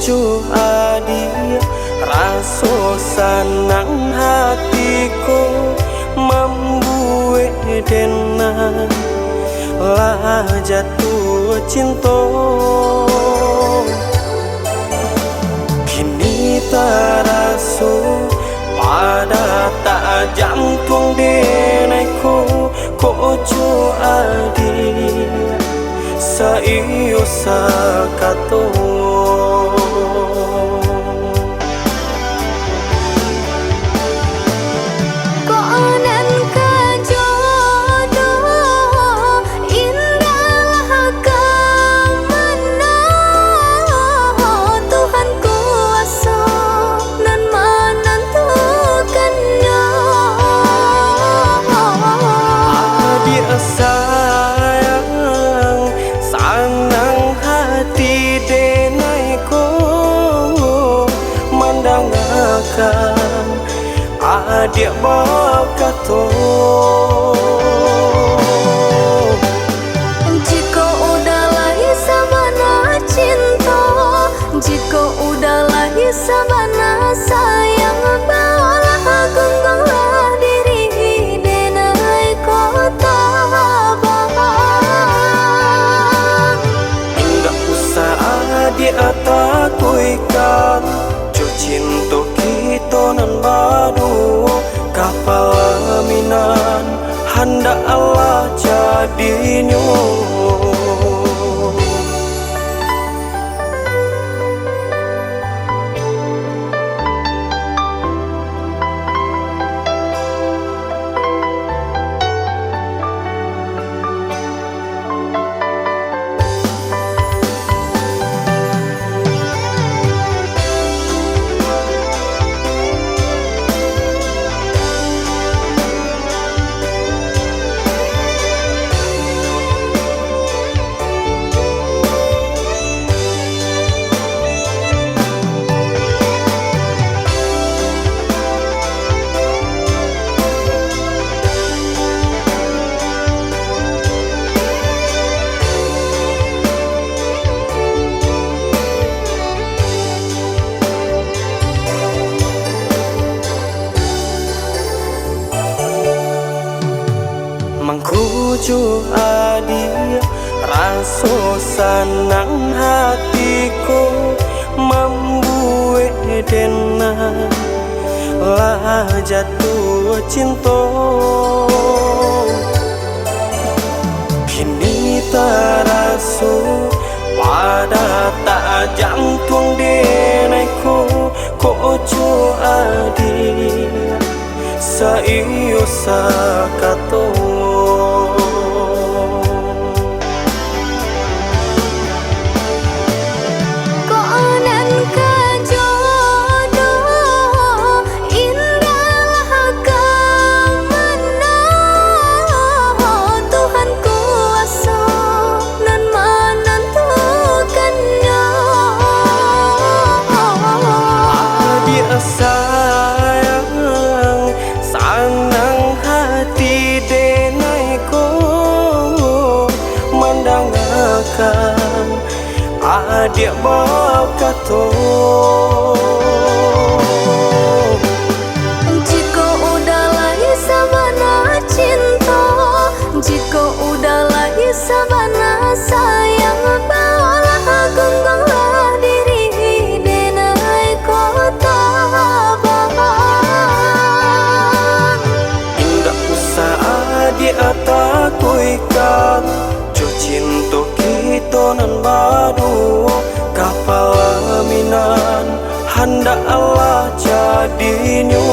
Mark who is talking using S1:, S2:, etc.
S1: Mengkuju adi rasa senang hatiku membuat denang lah jatuh cinta. Kini terasa pada tak jantung denaiku kuju adi saiyo sakato. Adik bakato
S2: jika udah lahir sabana cinta, jika udah lahir sabana sayang, bawalah gengganglah diri denai kota bang.
S1: Enggak usah adik atakuikan cinta kita nan badu kapal minan hendak Allah jadinya. Mengkuju adi rasa senang hatiku membuat denang lah jatuh cinta. Kini terasa pada tak jantung denaiku kuju adi saiyo sakato. Adik bakato
S2: jika udah lahir sabana cinta, jika udah lahir sabana sayang, bawalah gengganglah diri denai kota bang.
S1: Enggak usah adik atakuikan cinta kita nan badu kapal minan hendak Allah jadinya.